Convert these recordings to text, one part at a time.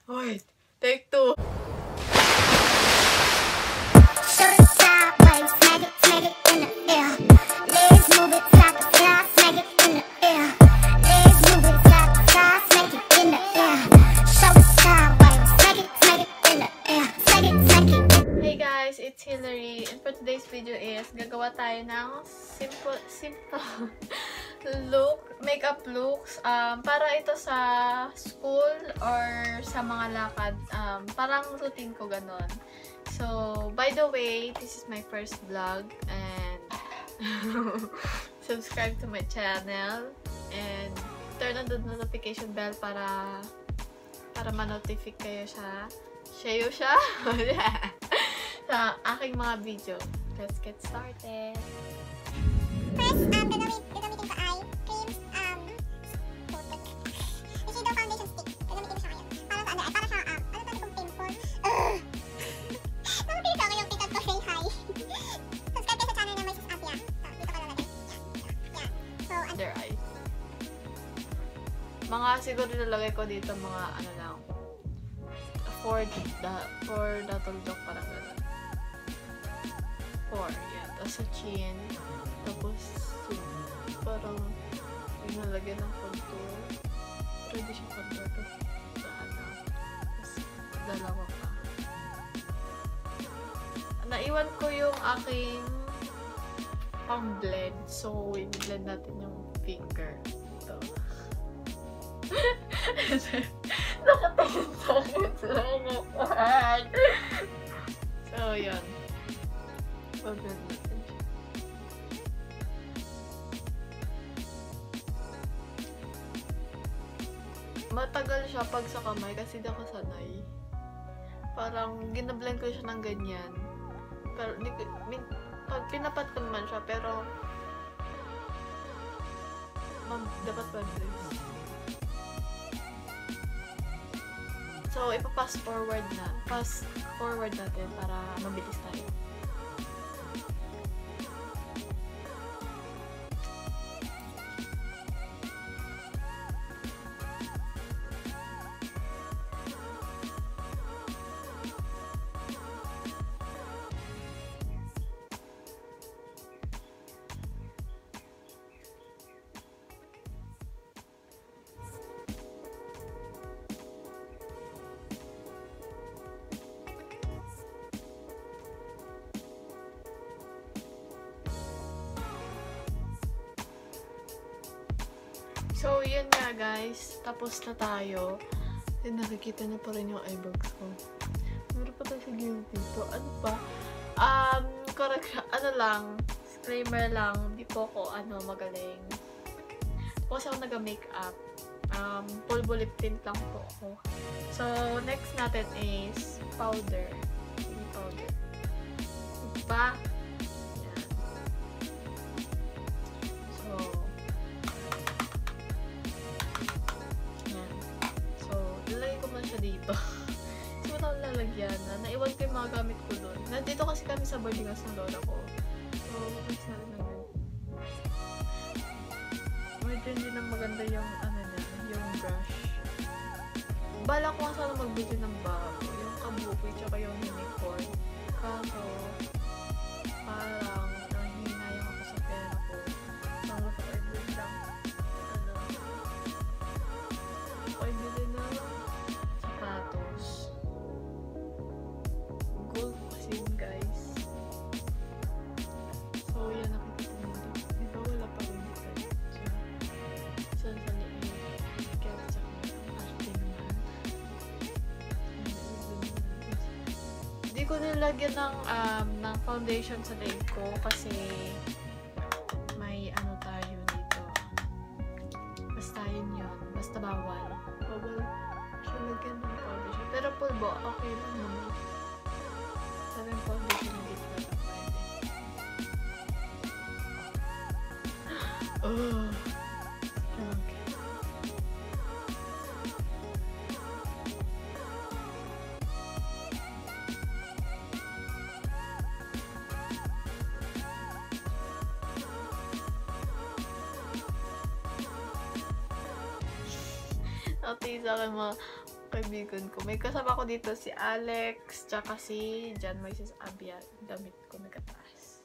Wait, take two. Hey guys, it's Hilary, and for today's video is gagawa tayo ng simple makeup looks para ito sa school or sa mga lakad, parang routine ko ganon. So by the way, this is my first vlog, and subscribe to my channel and turn on the notification bell para ma-notify kayo sa aking mga video. Let's get started. First, gagamitin ko ay creams, shadow foundation stick. Gagamitin ko siya ngayon. Para sa para siya, ano tawag kong pimple? Nakapili ko yung pikat ko, Faye. Hi! Subscribe kayo sa channel na may sis Asia. So, dito ko lalagay. Yan. So, Under eyes. Mga siguro nilalagay ko dito mga ano lang. For the tuldok, parang gano'n. Yan. Tapos sa chin. Tapos parang nalagyan ng contour. Pwede siya contour. Tapos sa ano. Tapos dalawa pa. Naiwan ko yung aking pang blend. So, i-blend natin yung finger. Ito. Nakatingin sa akin sila naman. So, yun. Pag-blend natin siya. Matagal siya pag sa kamay kasi di ako sanay. Parang ginablend ko siya ng ganyan. Pero, pag pinapat ko naman siya, pero dapat mag-blend. So, ipa-fast forward natin para mabilis tayo. So, yun nga guys. Tapos na tayo. And nakikita niyo pa rin yung eyebags ko. Meron pa tayo sa gilid dito. Ano pa? Ano lang. Disclaimer lang. Di po ako, magaling. Po kasi ako nag-makeup. Pulbo lip tint lang po ako. So, next natin is powder. Powder. Diba? Dito. So, wala akong lalagyan na. Naiwan ko yung mga gamit ko doon. Nandito kasi kami sa boarding house ng lola ko. So, mabilis na rin naman. Medyo hindi na maganda yung, yung brush. Bala ko nga sana magbili ng bago. Yung kabuki, tsaka yung unicorn. Kaso, parang nahihinayang ako sa pera ko. Parang pa-order lang. Pa-order na gold kasi yun guys. So yan, nakikita nyo dito. Diba wala pa rin dito. So saan kaya sa arte naman. Hindi ko nilagyan ng foundation sa leg ko kasi may ano tayo dito. Basta yun. Basta bawal siya lagyan ng foundation. Pero pulbo, okay lang naman. Sabi yung foundation na dito na pwede. Oh! Okay. Ate, sa akin mga kaibigan ko. May kasama ko dito si Alex, tsaka si John Moises Abia. Damit ko nagkataas.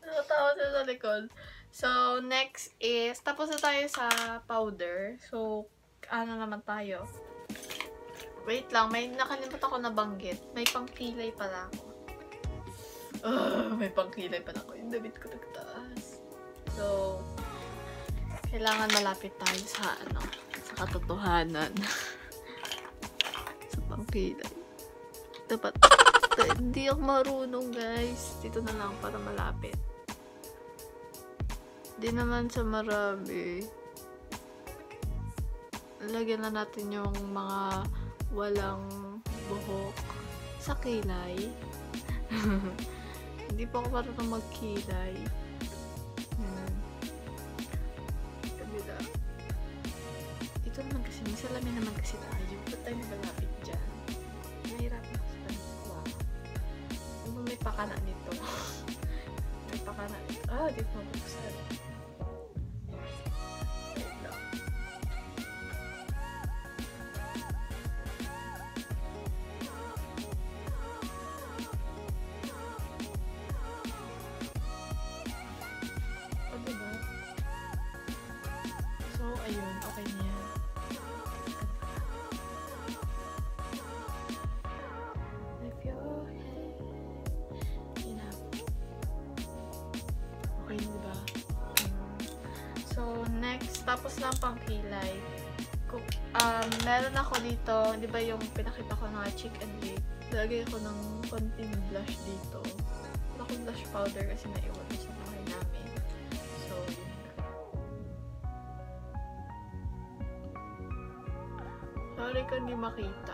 Nakatawa siya sa likod. So, next is, tapos na tayo sa powder. So, ano naman tayo? Wait lang, may nakalimutan ako na banggit. May pangkilay pala ako. May pangkilay pala ako. Yung damit ko nagtaas. So, kailangan malapit tayo sa, sa katotohanan. Sa pangkilay. Dapat, hindi ako marunong, guys. Dito na lang para malapit. Di naman sa marami. Lagyan na natin yung mga walang buhok sa kilay. Hindi pa ako marunong magkilay. Kabila. Ito naman kasi, may salamin naman kasi tayo. Ba't tayo malapit dyan? Nahirapan ako sa panikuha. Ano may pakana nito? May pakana nito. Di ko mabuksan. Ayun, okay na yan. Lift your head. Enough. Okay na, diba? So, next, tapos lang pang kilay. Meron ako dito, di ba yung pinakita ko na cheek and lip? Lagay ko ng konting blush dito. Wala akong blush powder kasi naiwan ko sa bahay namin. So, yun. Sorry kung hindi makita.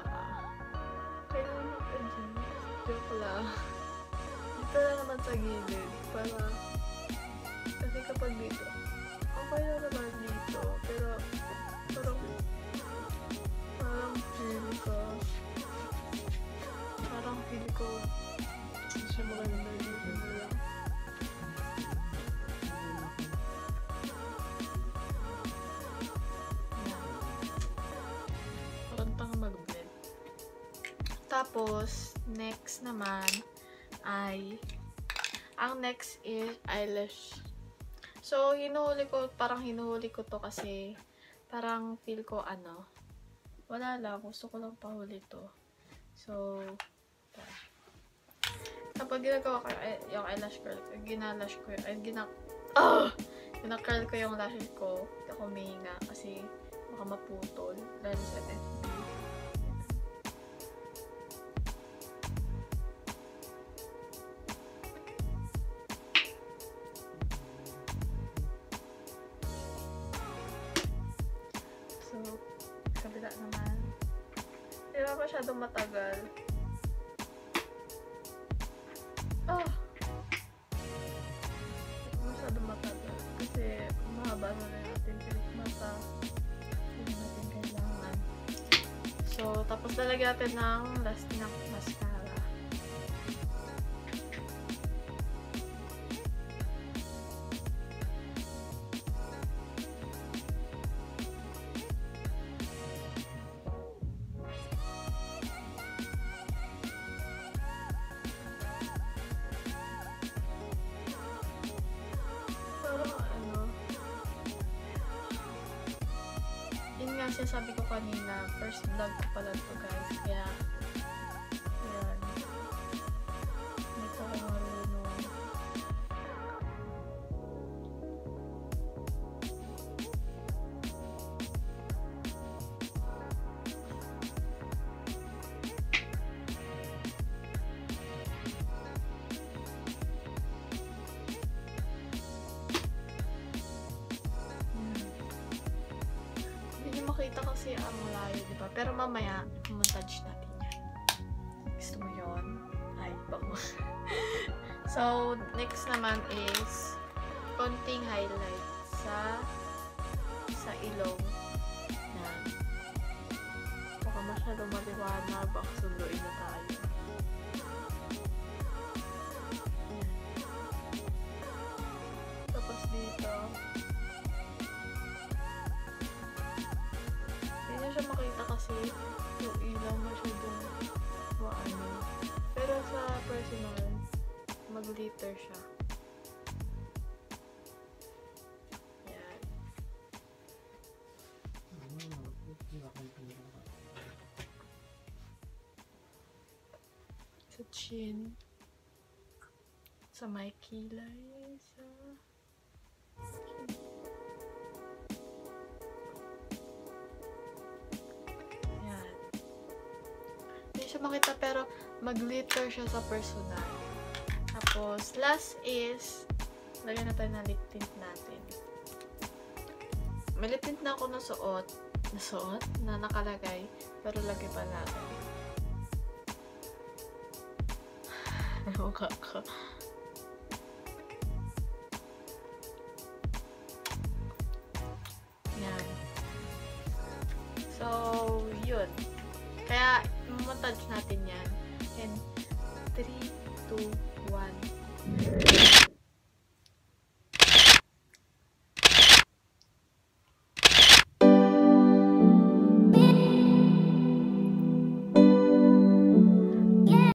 Kailangan mo ka dyan. Joke lang. Dito lang naman sa gilid. Kasi kapag dito, okay na naman dito. Pero, parang feel ko, siya maganda dito na lang. Tapos, next naman ay, ang next is eyelash. So, parang hinuhuli ko to kasi, parang feel ko wala lang, gusto ko lang pahuli to. So, kapag ginagawa ko yung eyelash curl, ginacurl ko yung lashes ko, hindi ako humihinga kasi baka maputol, lalo sa FB. Kabila naman. Di ba masyadong matagal? Masyadong matagal. Kasi mahaba na natin yung mata. Hindi natin kailangan. So, tapos lalagyan natin ng last na mascara. Kasi sabi ko kanina, first vlog ko pala ito, guys. Kaya, yan. Hindi ko ako marunong. Makita kasi ang malayo, diba? Pero mamaya, montage natin yan. Gusto mo yun? Ay, bako. So, next naman is konting highlight sa ilong. Yan. Baka masyadong maliwanag, baka sunduin na tayo. Yan. Tapos dito, siya makita kasi yung ilaw masyadong maano. Pero sa personal, mag-glitter siya. Yan. Sa chin. Sa may kilay. Sa skin. Yan. Hindi siya makita pero mag-glitter siya sa personal. Tapos, last is lagyan natin na lip tint natin. May lip tint na ako nasuot na nakalagay pero lagay pa natin. Mukha ko. Yan. So, yun. Kaya, montage natin yan. And 3, 2, 1.